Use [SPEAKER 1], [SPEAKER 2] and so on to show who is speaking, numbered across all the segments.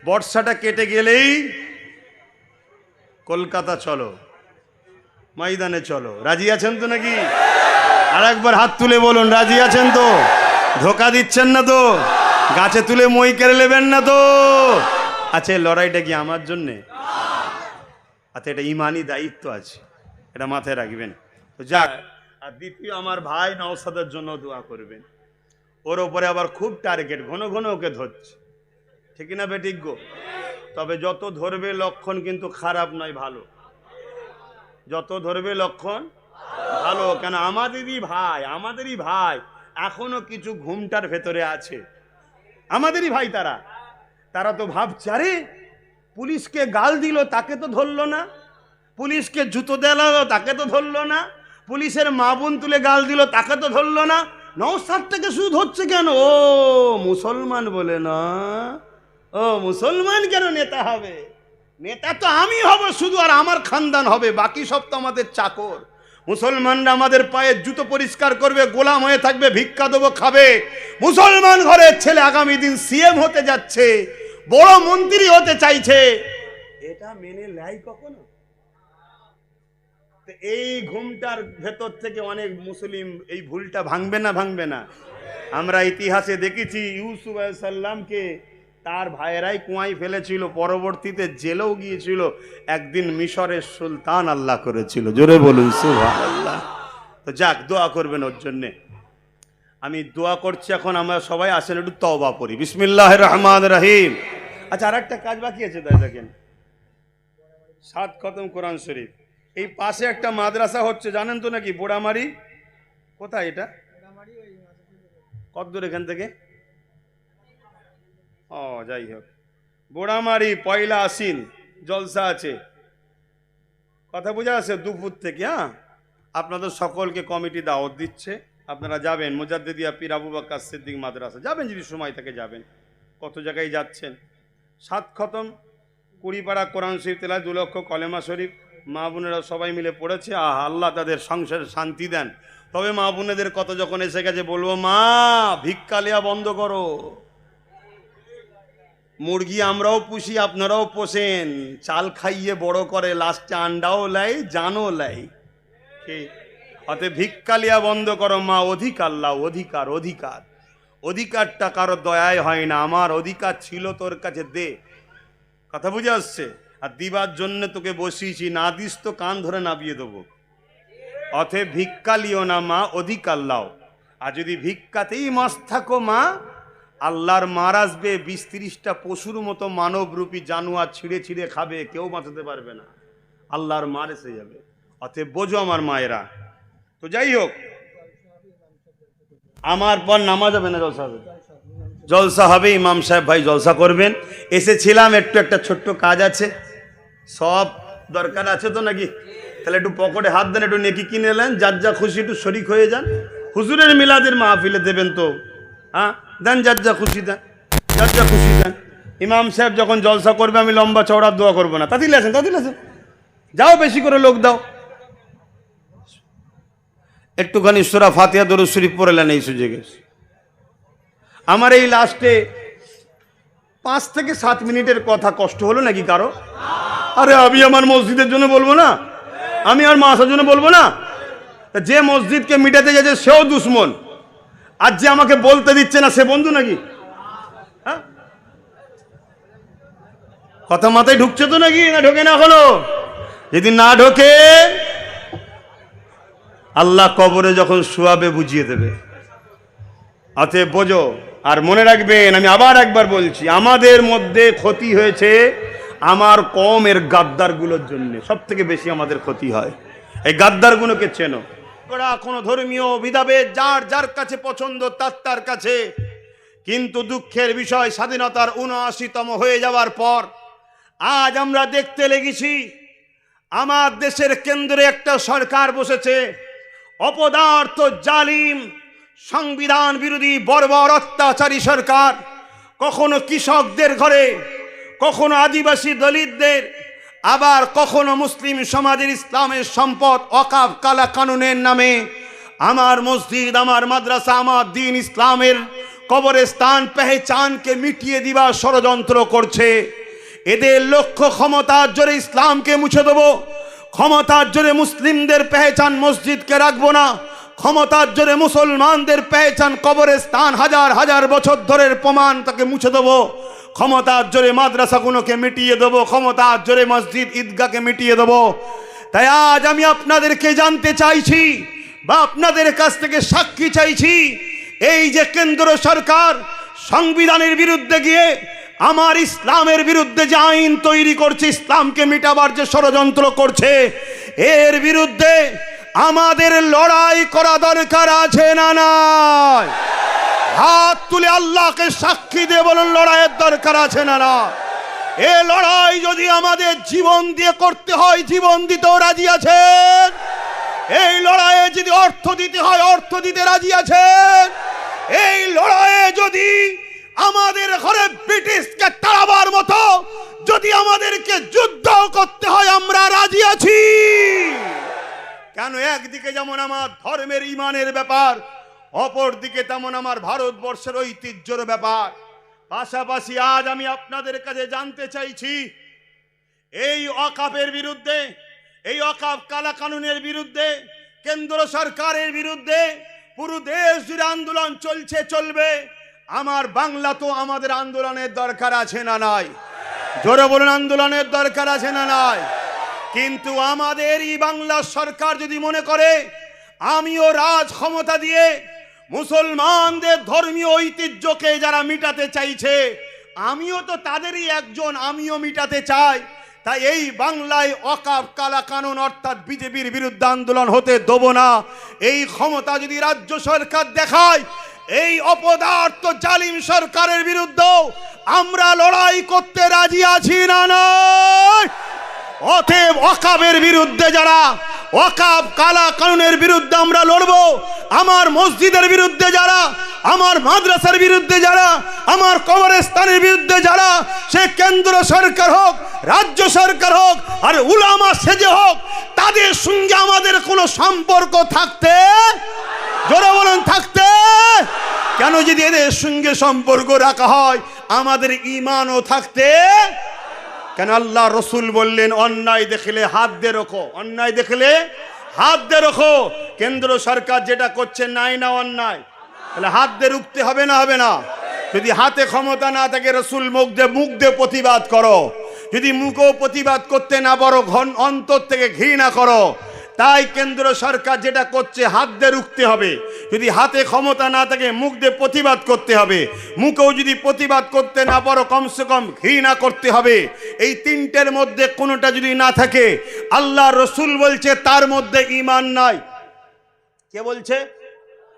[SPEAKER 1] বর্ষাটা কেটে গেলেই কলকাতা চলো, ময়দানে চলো। রাজি আছেন তো নাকি? আর একবার হাত তুলে বলুন, রাজি আছেন তো? ধোকা দিচ্ছেন না তো? গাছে তুলে মই কেড়ে নেবেন না তো? আচ্ছা, এই লড়াইটা কি আমার জন্যে? আচ্ছা, এটা ইমানি দায়িত্ব আছে, এটা মাথায় রাখবেন। তো যাক, আর দ্বিতীয় আমার ভাই নওশাদের জন্য দোয়া করবেন। ওর ওপরে আবার খুব টার্গেট, ঘন ঘন ওকে ধরছে, ঠিক না বেঠিক গো? তবে যত ধরবে লক্ষণ কিন্তু খারাপ নয়, ভালো। যত ধরবে লক্ষণ ভালো, কেন আমাদেরই ভাই এখনো কিছু ঘুমটার ভেতরে আছে। আমাদেরই ভাই তারা তো ভাবছে, আরে পুলিশকে গাল দিল তাকে তো ধরলো না, পুলিশকে জুতো দেওয়ালো তাকে তো ধরলো না, পুলিশের মা বোন তুলে গাল দিল তাকে তো ধরলো না, নওশাদটাকে শুধু ধরছে কেন? ও মুসলমান বলে না, ও মুসলমান কেন নেতা হবে? নেতা তো আমি হব শুধু, আর আমার খানদান হবে, বাকি সব তো আমাদের চাকর। মুসলমানরা আমাদের পায়ের জুতো পরিষ্কার করবে, গোলাম হয়ে থাকবে, ভিক্ষা দেবো, খাবে। মুসলমান ঘরের ছেলে আগামী দিন সিএম হতে যাচ্ছে, বড় মন্ত্রী হতে চাইছে, এটা মেনে নেয় কখনো? এই ঘুমটার ভেতর থেকে অনেক মুসলিম এই ভুলটা ভাঙবে না? আমরা ইতিহাসে দেখেছি ইউসুফ আলাইহিস সালামকে তার ভাইয়েরাই কুয়ায় ফেলেছিল, পরবর্তীতে জেলেও গিয়েছিল, একদিন মিশরের সুলতান আল্লাহ করেছিল। জোরে বলুন সুবহানাল্লাহ। তো যাক, দোয়া করবেন ওর জন্যে। আমি দোয়া করছি। এখন আমরা সবাই আসেন একটু তওবা পড়ি, বিসমিল্লাহির রহমানির রহিম। আচ্ছা, আর একটা কাজ বাকি আছে, তাই দেখেন, 7 খতম কোরআন শরীফ। এই পাশে একটা মাদ্রাসা হচ্ছে, জানেন তো নাকি? বোড়ামারি। কোথায় এটা? কত দূর এখান থেকে? ও যাই হোক, বোড়ামারি পয়লা আশ্বিন জলসা আছে, কথা বোঝা আছে? দুপুর থেকে। হ্যাঁ, আপনাদের সকলকে কমিটি দাওয়াত দিচ্ছে, আপনারা যাবেন। মুজাদ্দিদিয়া পীর আবু বকর সিদ্দিক মাদ্রাসা যাবেন, যদি সময় থাকে যাবেন। কত জায়গায় যাচ্ছেন। 7 খতম, 20 পারা কোরআন শরীফ তেলাওয়াত, 2 লক্ষ কলেমা শরীফ মা বোনেরা সবাই মিলে পড়েছে। আল্লাহ তাদের সংসারে শান্তি দেন। তবে মা বোনেদের কত যখন এসে গেছে, বলবো মা ভিক্ষা লেয়া বন্ধ করো। মুরগি আমরাও পুষি, আপনারাও পোষেন, চাল খাইয়ে বড় করে, লাস্টে আন্ডাও লেয়, জানও লেয়। অতএব ভিক্ষা লেয়া বন্ধ করো মা। অধিকার লাও, অধিকারটা কারো দয়ায় হয় না। আমার অধিকার ছিল, তোর কাছে দে। কথা বুঝে আসছে? আর দিবার জন্য তোকে বসিয়েছি, না দিস তো কান ধরে নাবিয়ে দেবো। অতএব ভিক্ষা লিও না মা, অধিকার লাও। আর যদি ভিক্ষাতেই মস্ত থাকো মা, আল্লাহর মার আসবে, 20-30টা পশুর মতো মানবরূপী জানোয়ার ছিঁড়ে ছিঁড়ে খাবে, কেউ বাঁচাতে পারবে না। আল্লাহর মার এসে যাবে। অতএব বোঝো আমার মায়েরা। তো যাই হোক, আমার পর নামাজ হবে না, জলসা হবে? জলসা হবে, ইমাম সাহেব ভাই জলসা করবেন। এসেছিলাম, একটা ছোট্ট কাজ আছে, সব দরকার আছে তো নাকি? তাহলে একটু পকেটে হাত দেন, একটু নেকি কিনে এলেন, যার যা খুশি একটু শরিক হয়ে যান। হুজুরের মিলাদের মাহফিলে দেবেন তো, হ্যাঁ দেন, যার যা খুশি দেন। ইমাম সাহেব যখন জলসা করবে, আমি লম্বা চওড়া দোয়া করবো না। তাতিল আছেন, যাও বেশি করে লোক দাও। একটুখানি সূরা ফাতিহা দরুদ শরীফ পড়লেন এই সুযোগে। আমার এই লাস্টে 5 থেকে 7 মিনিটের কথা কষ্ট হলো নাকি কারো? আরে আমি আমার মসজিদের জন্য বলবো না, আমি আর মাসার জন্য বলবো না? যে মসজিদকে মিটাতে যাচ্ছে সেও দুশ্মন, আর যে আমাকে বলতে দিচ্ছে না সে বন্ধু নাকি? হ্যাঁ, কথা মাথায় ঢুকছে তো নাকি? না ঢোকে না এখনো? যদি না ঢোকে, আল্লাহ কবরে যখন শুয়াবে বুঝিয়ে দেবে। অতএব বোঝো, আর মনে রাখবেন, আমি আবার একবার বলছি, আমাদের মধ্যে ক্ষতি হয়েছে আমার কওমের গাদ্দারগুলোর জন্য। সব থেকে বেশি আমাদের ক্ষতি হয় এই গাদ্দারগুলোকে চেনো। ওরা কোনো ধর্মীয় ভেদাভেদ যার যার কাছে পছন্দ তার কাছে, কিন্তু দুঃখের বিষয়, স্বাধীনতার ৭৯তম হয়ে যাওয়ার পর আজ আমরা দেখতে লেগেছি আমার দেশের কেন্দ্রে একটা সরকার বসেছে, অপদার্থ জালিম সংবিধান বিরোধী বর্বর অত্যাচারী সরকার। কখনো কৃষকদের ঘরে, কখনো আদিবাসী দলিতদের, আবার কখনো মুসলিম সমাজের ইসলামের সম্পদ ওয়াকফ কালা কানুনের নামে আমার মসজিদ, আমার মাদ্রাসা, আমার দ্বীন ইসলামের কবরস্থান পেহচানকে মিটিয়ে দিবার ষড়যন্ত্র করছে। এদের লক্ষ্য ক্ষমতার জোরে ইসলামকে মুছে দেবো, ক্ষমতার জোরে মুসলিমদের পেহচান মসজিদকে রাখবো না, ক্ষমতার জোরে মুসলমানদের পেহচান কবরস্থান হাজার হাজার বছর ধরের প্রমাণ তাকে মুছে দেবো, ক্ষমতার জোরে মাদ্রাসাগুলোকে মিটিয়ে দেবো, ক্ষমতার জোরে মসজিদ ঈদগাহকে মিটিয়ে দেবো। তাই আজ আমি আপনাদেরকে জানতে চাইছি বা আপনাদের কাছ থেকে সাক্ষী চাইছি, এই যে কেন্দ্র সরকার সংবিধানের বিরুদ্ধে গিয়ে আমার ইসলামের বিরুদ্ধে যে আইন তৈরি করছে, ইসলামকে মিটাবার যে ষড়যন্ত্র করছে, এর বিরুদ্ধে আমাদের লড়াই করা দরকার আছে না নাই? হাত তুলে আল্লাহকে সাক্ষী দিয়ে বলুন, লড়াইয়ের দরকার আছে না না? এ লড়াই যদি আমাদের জীবন দিয়ে করতে হয়, জীবন দিতেও রাজি আছেন? এই লড়াইয়ে যদি অর্থ দিতে হয়, অর্থ দিতে রাজি আছেন? এই লড়াইয়ে যদি আমাদের ঘরে ব্রিটিশকে তাড়াবার মতো যদি আমাদেরকে যুদ্ধ করতে হয়, আমরা রাজি আছি। কেন একদিকে যেমন আমার ধর্মের ইমানের ব্যাপার, অপর দিকে তেমন আমার ভারতবর্ষের ঐতিহ্যের ব্যাপার। পাশাপাশি আজ আমি আপনাদের কাছে জানতে চাইছি, এই ওয়াকফের বিরুদ্ধে, এই ওয়াকফ কালা কানুনের বিরুদ্ধে, কেন্দ্র সরকারের বিরুদ্ধে পুরো দেশ জুড়ে আন্দোলন চলছে, চলবে। আমার বাংলা তো আমাদের আন্দোলনের দরকার আছে না নাই? জোরে বলুন, আন্দোলনের দরকার আছে না নাই? কিন্তু আমাদের এই বাংলা সরকার যদি মনে করে আমিও রাজ ক্ষমতা দিয়ে মুসলমানদের ধর্মীয় ঐতিহ্যকে যারা মিটাতে চাইছে, আমিও তো তাদেরই একজন, আমিও মিটাতে চাই, তাই এই বাংলায় ওয়াকফ কালা কানুন অর্থাৎ বিজেপির বিরুদ্ধে আন্দোলন হতে দেব না। এই ক্ষমতা যদি রাজ্য সরকার দেখায়, এই অপদার্থ জালিম সরকারের বিরুদ্ধে আমরা লড়াই করতে রাজি আছি না নয়? অতএব ওয়াকফের বিরুদ্ধে যারা, ওয়াকফ কালা কানুনের বিরুদ্ধে আমরা লড়বো, আমার মসজিদের বিরুদ্ধে যারা, আমার মাদ্রাসার বিরুদ্ধে যারা, আমার কবরস্থানের বিরুদ্ধে যারা, সে কেন্দ্র সরকার হোক, রাজ্য সরকার হোক, আর উলামা সেজে হোক, তাদের সঙ্গে আমাদের কোনো সম্পর্ক থাকতে, জোরে বলুন, থাকতে। কেন যদি এদের সঙ্গে সম্পর্ক রাখা হয়, আমাদের ঈমানও থাকতে। কেন আল্লাহ রসুল বললেন, অন্যায় দেখলে হাত দিয়ে রোখো, অন্যায় দেখলে হাত দিয়ে রোখো। কেন্দ্র সরকার যেটা করছে নাই না অন্যায়, তাহলে হাত দিয়ে রুখতে হবে না, হবে না? যদি হাতে ক্ষমতা না থাকে, রসুল মুখ দিয়ে প্রতিবাদ করো। যদি মুখেও প্রতিবাদ করতে না পারো, অন্তর থেকে ঘৃণা করো। তাই কেন্দ্র সরকার যেটা করছে, হাত দিয়ে রুখতে হবে। যদি হাতে ক্ষমতা না থাকে, মুখ দিয়ে প্রতিবাদ করতে হবে। মুখেও যদি প্রতিবাদ করতে না পারো, কমসে কম ঘৃণা করতে হবে। এই তিনটের মধ্যে কোনোটা যদি না থাকে, আল্লাহ রসুল বলছে তার মধ্যে ঈমান নাই। কে বলছে?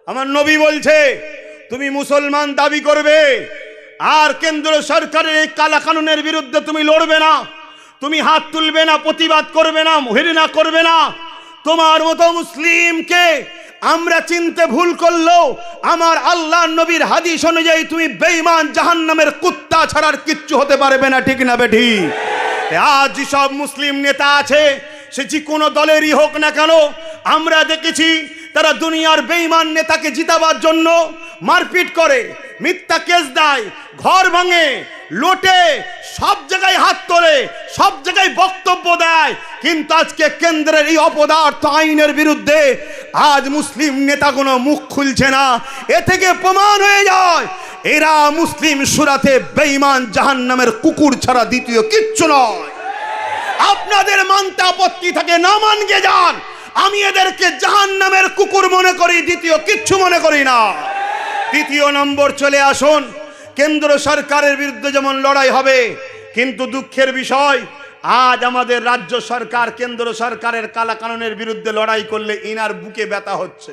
[SPEAKER 1] আমার নবী বলছে, তুমি মুসলমান দাবি করবে আর কেন্দ্র সরকারের এই কালা কানুনের বিরুদ্ধে তুমি লড়বে না, তুমি হাত তুলবে না, প্রতিবাদ করবে না, ঘৃণা করবে না। তোমার মতো মুসলিমকে আমরা চিনতে ভুল করলো, আমার আল্লাহ নবীর হাদিস অনুযায়ী তুমি বেঈমান জাহান্নামের কুত্তা ছাড়ার কিচ্ছু হতে পারবে না, ঠিক না বেঠি? আজ সব মুসলিম নেতা আছে, সে যে কোনো দলেরই হোক না কেন, আমরা দেখেছি তারা দুনিয়ার বেঈমান নেতাকে জিতাবার জন্য মারপিট করে, মিথ্যা কেস দেয়, ঘর ভাঙে, লোটে, সব জায়গায় হাত তোলে, সব জায়গায় বক্তব্য দেয়। কিন্তু আজকে কেন্দ্রের এই অপদার্থ আইনের বিরুদ্ধে আজ মুসলিম নেতাগুলো মুখ খুলছে না। এ থেকে প্রমাণ হয়ে যায় এরা মুসলিম সুরাতে বেঈমান জাহান্নামের কুকুর ছাড়া দ্বিতীয় কিচ্ছু নয়। আপনাদের মানতে আপত্তি থাকে, না মানকে যান, আমি এদেরকে জাহান্নামের কুকুর মনে করি, দ্বিতীয় কিচ্ছু মনে করি না। তৃতীয় নম্বর চলে আসুন, কেন্দ্র সরকারের বিরুদ্ধে যেমন লড়াই হবে, কিন্তু দুঃখের বিষয় আজ আমাদের রাজ্য সরকার কেন্দ্র সরকারের কালা কানুনের বিরুদ্ধে লড়াই করলে ইনার বুকে ব্যথা হচ্ছে।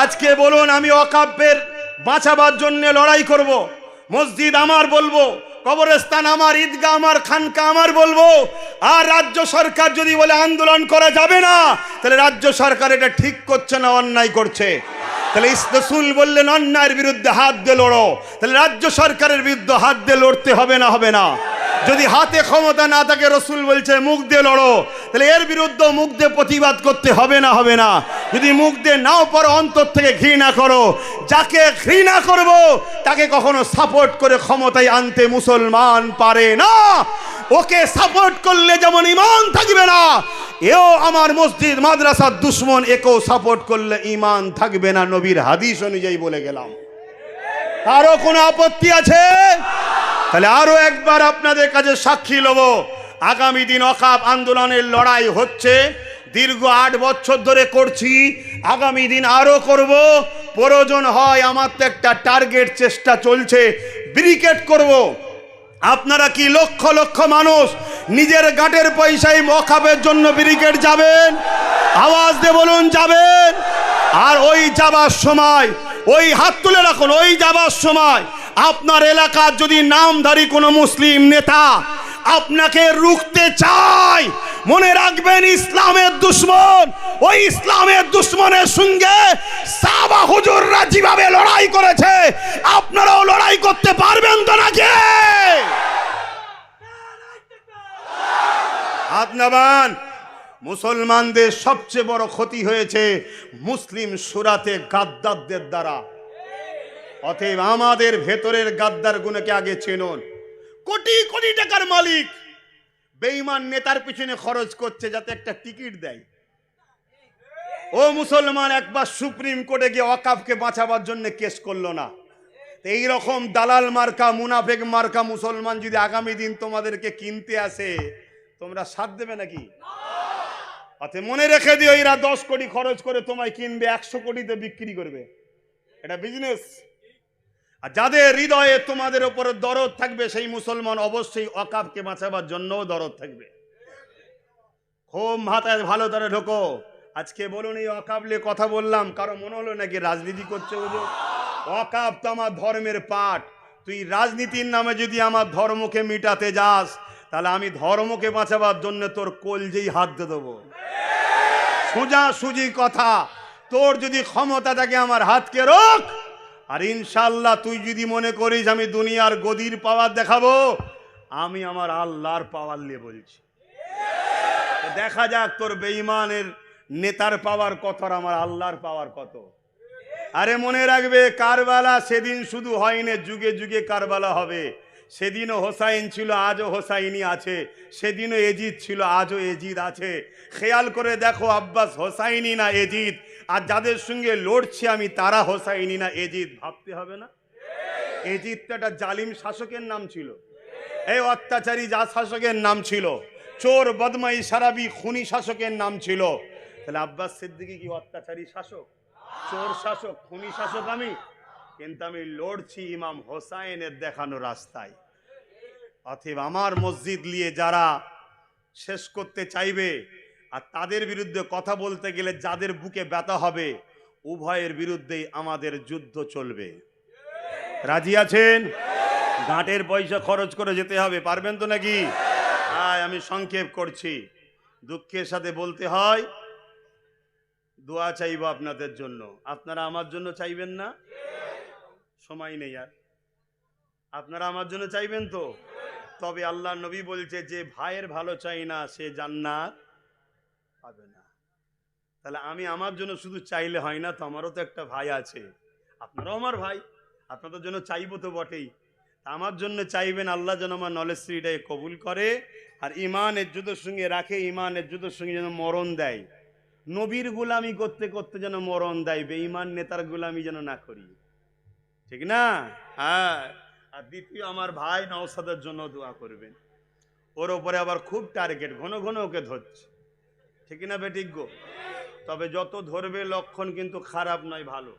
[SPEAKER 1] আজকে বলুন, আমি ওয়াকফের বাঁচাবার জন্য লড়াই করব, মসজিদ আমার বলবো, কবরস্থান আমার, ঈদগাহ আমার, খানকা আমার বলবো, আর রাজ্য সরকার যদি বলে আন্দোলন করা যাবে না, তাহলে রাজ্য সরকার এটা ঠিক করছে না অন্যায় করছে। তাহলে রাসূল বললেন অন্যায়ের বিরুদ্ধে হাত দিয়ে লড়ো, তাহলে রাজ্য সরকারের বিরুদ্ধে হাত দিয়ে লড়তে হবে না, হবে না? যদি হাতে ক্ষমতা না থাকে, রসুল বলছে মুখ দিয়ে লড়ো, তাহলে এর বিরুদ্ধে মুখ দিয়ে প্রতিবাদ করতে হবে না, হবে না? যদি মুখ দিয়ে নাও পারো অন্তর থেকে ঘৃণা করো। যাকে ঘৃণা করব তাকে কখনো সাপোর্ট করে ক্ষমতায় আনতে মুসলমান পারে না। ওকে সাপোর্ট করলে যেমন ঈমান থাকবে না, এও আমার মসজিদ মাদ্রাসার দুশ্মন, একেও সাপোর্ট করলে ঈমান থাকবে না। নবীর হাদিস অনুযায়ী বলে গেলাম। কারো কোনো আপত্তি আছে? তাহলে আরো একবার আপনাদের কাছে সাক্ষী লব, আগামী দিন ওয়াকফ আন্দোলনের লড়াই হচ্ছে, দীর্ঘ 8 বছর ধরে করছি, আগামী দিন আরো করব। প্রয়োজন হয় আমার তো একটা টার্গেট চেষ্টা চলছে, ব্রিকেট করব। আপনারা কি লক্ষ লক্ষ মানুষ নিজের গাটের পয়সায় ওয়াকফের জন্য ব্রিকেট যাবেন? আওয়াজ দিয়ে বলুন যাবেন। আর ওই যাবার সময়, ওই হাত তুলে রাখুন, ওই যাবার সময় আপনার এলাকার যদি নামধারী কোনো মুসলিম নেতা আপনাকে রুখতে চায়, মনে রাখবেন ইসলামের দুশ্মন, ওই ইসলামের দুশ্মনের সঙ্গে সাহাবা হুজুররা যেভাবে লড়াই করেছে আপনারাও লড়াই করতে পারবেন তো নাকি? হাত নামান। মুসলমানদের সবচেয়ে বড় ক্ষতি হয়েছে মুসলিম সুরাতে গাদ্দারদের দ্বারা। অতএব আমাদের ভেতরের গাদ্দার গুণকে আগে চেনুন। কোটি কোটি টাকার মালিক বেঈমান নেতার পিছনে খরচ করছে যাতে একটা টিকিট দেয়। ও মুসলমান, একবার সুপ্রিম কোর্টে গিয়ে ওয়াকফকে বাঁচাবার জন্য কেস করলো না। এই রকম দালাল মার্কা, মুনাফেক মার্কা মুসলমান যদি আগামী দিন তোমাদেরকে কিনতে আসে, তোমরা সাথ দেবে নাকি? অতএব মনে রেখে দিও, এরা 10 কোটি খরচ করে তোমায় কিনবে, 100 কোটিতে বিক্রি করবে। এটা বিজনেস। আর যাদের হৃদয়ে তোমাদের উপরে দরদ থাকবে সেই মুসলমান অবশ্যই ওয়াকফকে বাঁচাবার জন্যও দরদ থাকবে। খুব মাথায় ভালো করে ঢোকো। আজকে বলুন এই ওয়াকফ নিয়ে কথা বললাম, কারো মনে হলো নাকি রাজনীতি করছে? বুঝো, ওয়াকফ তো আমার ধর্মের পাঠ। তুই রাজনীতির নামে যদি আমার ধর্মকে মিটাতে যাস, তাহলে আমি ধর্মকে বাঁচাবার জন্য তোর কলজেই হাত দিয়ে দেবো। সোজা সুজি কথা। তোর যদি ক্ষমতা থাকে আমার হাতকে রোক। আর ইনশাল্লাহ তুই যদি মনে করিস আমি দুনিয়ার গদির পাওয়ার দেখাবো, আমি আমার আল্লাহর পাওয়ার নিয়ে বলছি। দেখা যাক তোর বেঈমানের নেতার পাওয়ার কত আর আমার আল্লাহর পাওয়ার কত। আরে মনে রাখবে, কারবালা সেদিন শুধু হয়নি, যুগে যুগে কারবালা হবে। সেদিনও হোসাইন ছিল, আজও হোসাইনি আছে। সেদিনও এজিদ ছিল, আজও এজিদ আছে। খেয়াল করে দেখো, আব্বাস হোসাইনি না এজিদ? আর যাদের সঙ্গে লড়ছে আমি, তারা হোসাইনি না এজিদ? ভাবতে হবে না? এজিদ তো একটা জালিম শাসকের নাম ছিল, এই অত্যাচারী যা শাসকের নাম ছিল, চোর বদমাই সারাবি খুনি শাসকের নাম ছিল। তাহলে আব্বাস সিদ্দিকী কি অত্যাচারী শাসক, চোর শাসক, খুনি শাসক? আমি কিন্তু আমি লড়ছি ইমাম হোসাইনের দেখানো রাস্তায়। অতএব আমার মসজিদ নিয়ে যারা শেষ করতে চাইবে আর তাদের বিরুদ্ধে কথা বলতে গেলে যাদের বুকে ব্যথা হবে, উভয়ের বিরুদ্ধেই আমাদের যুদ্ধ চলবে। রাজি আছেন? ঘাটের পয়সা খরচ করে যেতে হবে, পারবেন তো নাকি? আমি সংক্ষেপ করছি, দুঃখের সাথে বলতে হয়, দোয়া চাইব আপনাদের জন্য। আপনারা আমার জন্য চাইবেন না? সময় নেই আর। আপনারা আমার জন্য চাইবেন তো? তবে আল্লাহ নবী বলছে, যে ভাইয়ের ভালো চাই না সে জান্নাত পাবে না। তাহলে আমি আমার জন্য শুধু চাইলে হয় না তো, আমারও তো একটা ভাই আছে, আপনারাও আমার ভাই, আপনাদের জন্য চাইবো তো বটেই। আমার জন্য চাইবেন, আল্লাহ যেন আমার নলেজটাকে কবুল করে আর ইমান ইজ্জতের সঙ্গে রাখে, ইমান ইজ্জতের সঙ্গে যেন মরণ দেয়। নবীর গোলামি করতে করতে যেন মরণ দেয়, বেঈমান নেতার গোলামি যেন না করি, ঠিক না? হ্যাঁ। আর দ্বিতীয়, আমার ভাই নওশাদের জন্য দোয়া করবেন। ওর ওপরে আবার খুব টার্গেট, ঘন ঘন ওকে ধরছে, ঠিক না বেঠিক গো? তবে যত ধরবে লক্ষণ কিন্তু খারাপ নয়, ভালো।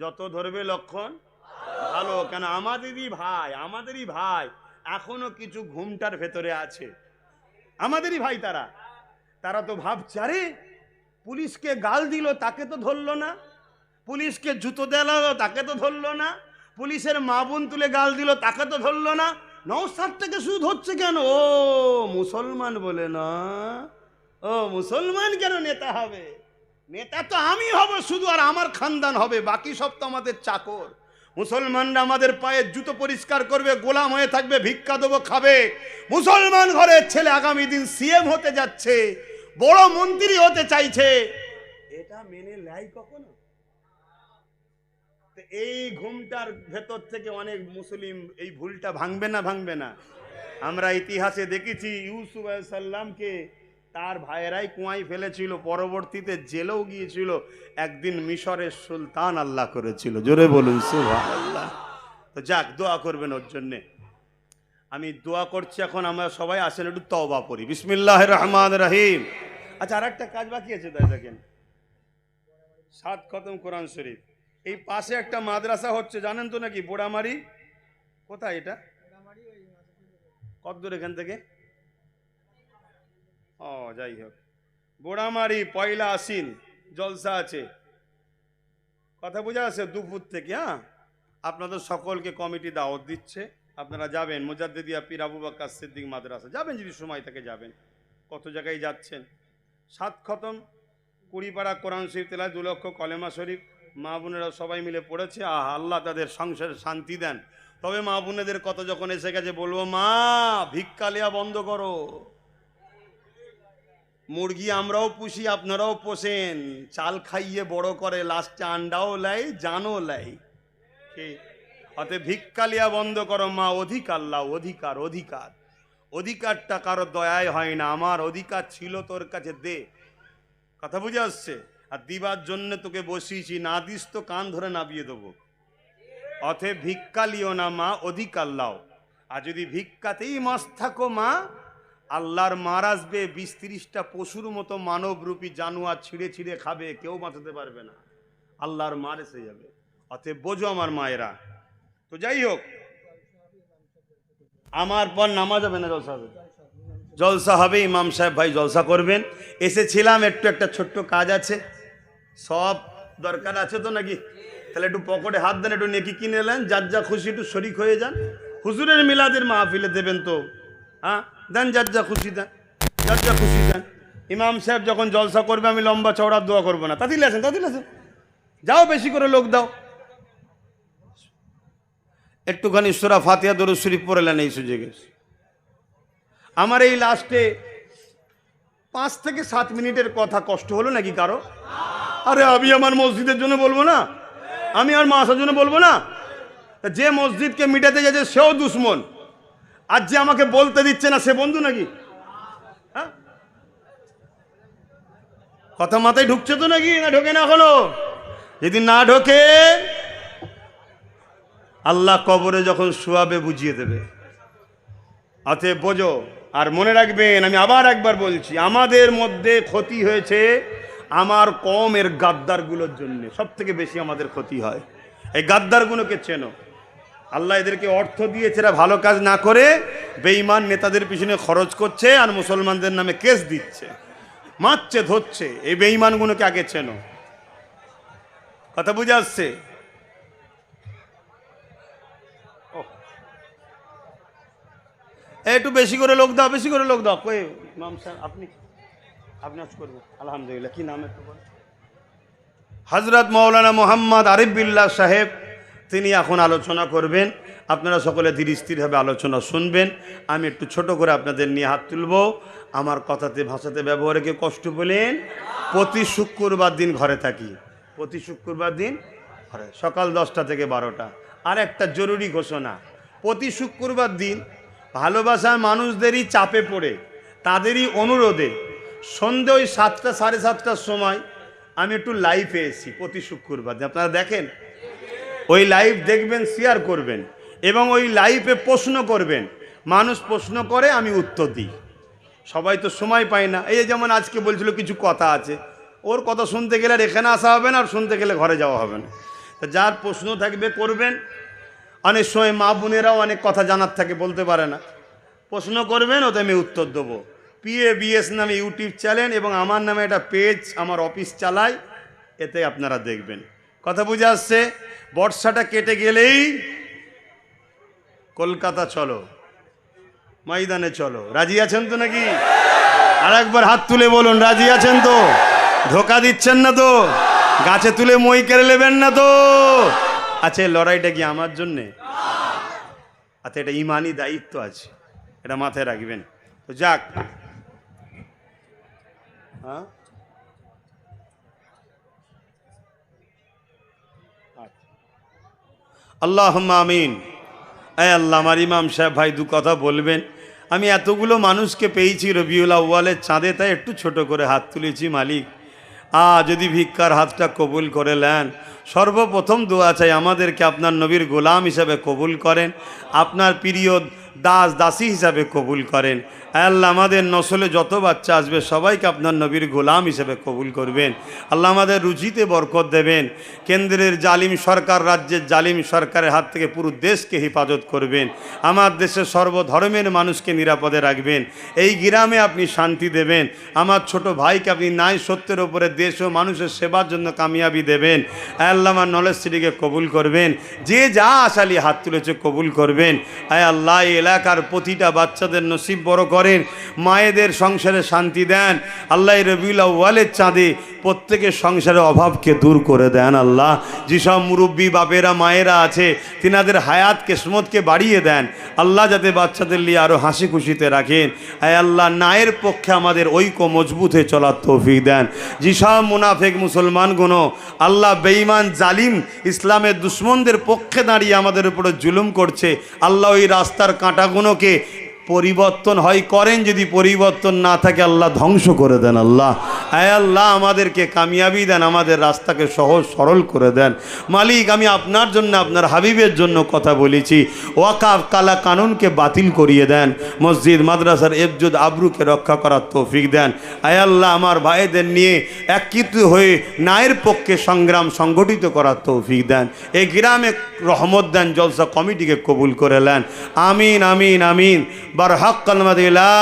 [SPEAKER 1] যত ধরবে লক্ষণ ভালো। কেন? আমাদেরই ভাই এখনো কিছু ঘুমটার ভেতরে আছে, আমাদেরই ভাই। তারা তো ভাবছে, আরে পুলিশকে গাল দিল তাকে তো ধরলো না, পুলিশকে জুতো দেওয়া তাকে তো ধরলো না, পুলিশের মা বোন তুলে গাল দিল তাকে তো ধরলো না, নওশাদটাকে শুধু ধরছে কেন? ও মুসলমান বলে না, ও মুসলমান কেন নেতা হবে? নেতা তো আমি হব শুধু, আর আমার খানদান হবে, বাকি সব তো আমাদের চাকর। মুসলমানরা আমাদের পায়ের জুতো পরিষ্কার করবে, গোলাম হয়ে থাকবে, ভিক্ষা দেবো, খাবে। মুসলমান ঘরের ছেলে আগামী দিন সিএম হতে যাচ্ছে, বড় মন্ত্রী হতে চাইছে। এটা মেনে নেয় কখনো? এই ঘুমটার ভেতর থেকে অনেক মুসলিম এই ভুলটা ভাঙবে না ভাঙবে না? আমরা ইতিহাসে দেখেছি ইউসুফ আলাইহিস সালামকে তার ভাইয়েরাই কুয়ায় ফেলেছিল, পরবর্তীতে জেলেও গিয়েছিল, একদিন মিশরের সুলতান আল্লাহ করেছিল। জোরে বলুন সুবহানাল্লাহ। তো যাক, দোয়া করবেন ওর জন্যে। আমি দোয়া করছি। এখন আমরা সবাই আসেন একটু তওবা পড়ি। বিসমিল্লাহির রহমানির রহিম। আচ্ছা, আর একটা কাজ বাকি আছে, তাই দেখেন, 7 খতম কোরআন শরীফ। এই পাশে একটা মাদ্রাসা হচ্ছে, জানেন তো নাকি? বোড়ামারি। কোথায় এটা? কত দূর এখান থেকে? ও যাই হোক, বোড়ামারি পয়লা আশ্বিন জলসা আছে, কথা বোঝা আছে, দুপুর থেকে। হ্যাঁ, আপনাদের সকলকে কমিটি দাওয়াত দিচ্ছে, আপনারা যাবেন। মুজাদ্দিদিয়া পীর আবু বকর সিদ্দিক মাদ্রাসা যাবেন, যদি সময় থাকে যাবেন। কত জায়গায় যাচ্ছেন। 7 খতম, 20 পারা কোরআন শরীফ তেলাওয়াত, 2 লক্ষ কলেমা শরীফ মা বোনেরা সবাই মিলে পড়েছে। আল্লাহ তাদের সংসারে শান্তি দেন। তবে মা বোনেদের কত যখন এসে গেছে, বলবো মা ভিক্ষা লেয়া বন্ধ করো। মুরগি আমরাও পুষি, আপনারাও পোষেন, চাল খাইয়ে বড় করে, লাস্টে আন্ডাও লাই, জানও লাই। অতএব ভিক্ষা লিয়া বন্ধ করো মা। অধিকার লাও, অধিকার, অধিকার, অধিকারটা কারো দয়ায় হয় না। আমার অধিকার ছিল, তোর কাছে দে। কথা বুঝে আসছে? আর দিবার জন্য তোকে বসিয়েছি, না দিস তো কান ধরে নাবিয়ে দেবো। অতএব ভিক্ষা লিও না মা, অধিকার লাও। আর যদি ভিক্ষাতেই মস্ত থাকো মা, আল্লাহর মার আসবে 20-30টা পশুর মতো মানবরূপী জানোয়ার ছিঁড়ে ছিঁড়ে খাবে, কেউ বাঁচাতে পারবে না। আল্লাহর মার এসে যাবে। অতএব বোঝো আমার মায়েরা। তো যাই হোক, আমার পর নামাজ হবে না, জলসা হবে? জলসা হবে। ইমাম সাহেব ভাই জলসা করবেন। এসেছিলাম, একটু একটা ছোট্ট কাজ আছে। সব দরকার আছে তো নাকি? তাহলে একটু পকেটে হাত দেন, একটু নেকি কিনে এলেন, যার যা খুশি একটু শরিক হয়ে যান। হুজুরের মিলাদের মাহফিলে দেবেন তো, হ্যাঁ দেন, যার যা খুশি দেন, যার যা খুশি দেন। ইমাম সাহেব যখন জলসা করবে, আমি লম্বা চওড়া দোয়া করবো না। তাতিল আছেন, তাতিল আছেন, যাও বেশি করে লোক দাও। একটুখানি সূরা ফাতিহা দরুদ শরীফ পড়লেন এই সুযোগে। আমার এই লাস্টে 5 থেকে 7 মিনিটের কথা কষ্ট হলো নাকি কারো? আরে আমি আমার মসজিদের জন্য বলবো না, আমি আর মাসার জন্য বলবো না? যে মসজিদকে মিটাতে যাচ্ছে সেও দুশ্মন, আর যে আমাকে বলতে দিচ্ছে না সে বন্ধু নাকি? হ্যাঁ, কথা মাথায় ঢুকছে তো নাকি? না ঢোকে না এখনো? যদি না ঢোকে, আল্লাহ কবরে যখন শুয়াবে বুঝিয়ে দেবে। অতএব বোঝো। আর মনে রাখবেন, আমি আবার একবার বলছি, আমাদের মধ্যে ক্ষতি হয়েছে আমার কওমের গাদ্দারগুলোর জন্য। সব থেকে বেশি আমাদের ক্ষতি হয় এই গাদ্দারগুলোকে চেনো। আল্লাহ এদেরকে অর্থ দিয়েছে, এরা ভালো কাজ না করে বেঈমান নেতাদের পিছনে খরচ করছে, আর মুসলমানদের নামে কেস দিচ্ছে, মারছে, ধরছে। এই বেঈমানগুলোকে আগে চেনো। কথা বুঝে আসছে? একটু বেশি করে লোক দাও, বেশি করে লোক দাও। কই ইমাম সাহেব, আপনি আজ করবেন? আলহামদুলিল্লাহ। কি নাম একটু বলেন? হযরত মাওলানা মোহাম্মদ আরিফ বিল্লাহ সাহেব, তিনি এখন আলোচনা করবেন। আপনারা সকলে ধীর স্থিরভাবে আলোচনা শুনবেন। আমি একটু ছোট করে আপনাদের নিয়ে হাত তুলব। আমার কথাতে ভাষাতে ব্যবহারে কেউ কষ্ট পেলেন? প্রতি শুক্রবার দিন ঘরে থাকি, প্রতি শুক্রবার দিন ঘরে, সকাল 10টা থেকে 12টা। আর একটা জরুরি ঘোষণা, প্রতি শুক্রবার দিন ভালোবাসার মানুষদেরই চাপে পড়ে, তাদেরই অনুরোধে সন্ধ্যে ওই 7টা, 7:30টার সময় আমি একটু লাইভে এসেছি প্রতি শুক্রবার। আপনারা দেখেন, ওই লাইভ দেখবেন, শেয়ার করবেন, এবং ওই লাইভে প্রশ্ন করবেন। মানুষ প্রশ্ন করে, আমি উত্তর দিই। সবাই তো সময় পায় না। এই যেমন আজকে বলছিল কিছু কথা আছে, ওর কথা শুনতে গেলে আর এখানে আসা হবে না, আর শুনতে গেলে ঘরে যাওয়া হবে না। তা যার প্রশ্ন থাকবে করবেন। অনেক সময় মা বোনেরাও অনেক কথা জানার থাকে, বলতে পারে না, প্রশ্ন করবেন, ওতে আমি উত্তর দেবো। PABS নামে ইউটিউব চ্যানেল এবং আমার নামে একটা পেজ, আমার অফিস চালাই, এতে আপনারা দেখবেন। কথা বুঝে আসছে? বর্ষাটা কেটে গেলেই কলকাতা চলো, ময়দানে চলো। রাজি আছেন তো নাকি? আর একবার হাত তুলে বলুন, রাজি আছেন তো? ধোকা দিচ্ছেন না তো? গাছে তুলে মই কেড়ে নেবেন না তো? আচ্ছা, লড়াইটা কি আমার জন্যে? আচ্ছা, এটা ইমানি দায়িত্ব আছে, এটা মাথায় রাখবেন। তো যাক, হ্যাঁ আল্লাহুম্মা আমিন। আয় আল্লাহ, আমার ইমাম সাহেব ভাই দু কথা বলবেন। আমি এতগুলো মানুষকে পেয়েছি রবিউল আউয়ালের চাঁদে, তাই একটু ছোট করে হাত তুলেছি। মালিক যদি ভিক্ষার হাতটা কবুল করে নেন, সর্বপ্রথম দোয়া চাই আমাদেরকে আপনার নবীর গোলাম হিসাবে কবুল করেন, আপনার প্রিয় দাস দাসী হিসাবে কবুল করেন। আল্লাহ আমাদের নসলে যত বাচ্চা আসবে সবাইকে আপনার নবীর গোলাম হিসেবে কবুল করবেন। আল্লাহ আমাদের রুচিতে বরকত দেবেন। কেন্দ্রের জালিম সরকার, রাজ্যের জালিম সরকারের হাত থেকে পুরো দেশকে হেফাজত করবেন। আমার দেশের সর্বধর্মের মানুষকে নিরাপদে রাখবেন। এই গ্রামে আপনি শান্তি দেবেন। আমার ছোট ভাইকে আপনি ন্যায় সত্যের ওপরে দেশ ও মানুষের সেবার জন্য কামিয়াবি দেবেন। আল্লাহ আমার নলেজ সিটিকে কবুল করবেন। যে যা আশালি হাত তুলেছে কবুল করবেন। আয় আল্লাহ এলাকার প্রতিটা বাচ্চাদের নসিব বড় করেন, মায়েদের সংসারে শান্তি দেন। আল্লাহ রবিউল আউয়ালের চাঁদে প্রত্যেকের সংসারের অভাবকে দূর করে দেন। আল্লাহ যেসব মুরব্বী বাপেরা মায়েরা আছে তিনাদের হায়াত কিসমতকে বাড়িয়ে দেন। আল্লাহ যাতে বাচ্চাদের নিয়ে আরও হাসি খুশিতে রাখেন। আয় আল্লাহ ন্যায়ের পক্ষে আমাদের ঐক্য মজবুত হয়ে চলার তৌফিক দেন। যেসব মুনাফেক মুসলমানগুলো আল্লাহ বেঈমান জালিম ইসলামের দুশ্মনদের পক্ষে দাঁড়িয়ে আমাদের উপরে জুলুম করছে, আল্লাহ ওই রাস্তার কাঁটাগুলোকে পরিবর্তন হয় করেন, যদি পরিবর্তন না থাকে আল্লাহ ধ্বংস করে দেন। আল্লাহ আয় আল্লাহ আমাদেরকে কামিয়াবি দেন, আমাদের রাস্তাকে সহজ সরল করে দেন। মালিক আমি আপনার জন্য আপনার হাবিবের জন্য কথা বলেছি, ওয়াকাফ কালা কানুনকে বাতিল করিয়ে দেন। মসজিদ মাদ্রাসার ইজ্জত আবরুকে রক্ষা করার তৌফিক দেন। আয় আল্লাহ আমার ভাইদের নিয়ে একত্রিত হয়ে ন্যায়ের পক্ষে সংগ্রাম সংগঠিত করার তৌফিক দেন। এই গ্রামে রহমত দেন, জলসা কমিটিকে কবুল করে নেন। আমিন আমিন আমিন। বারহাক কালমাত লা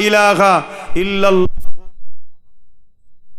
[SPEAKER 1] ইলাহা ইল্লাল্লাহ।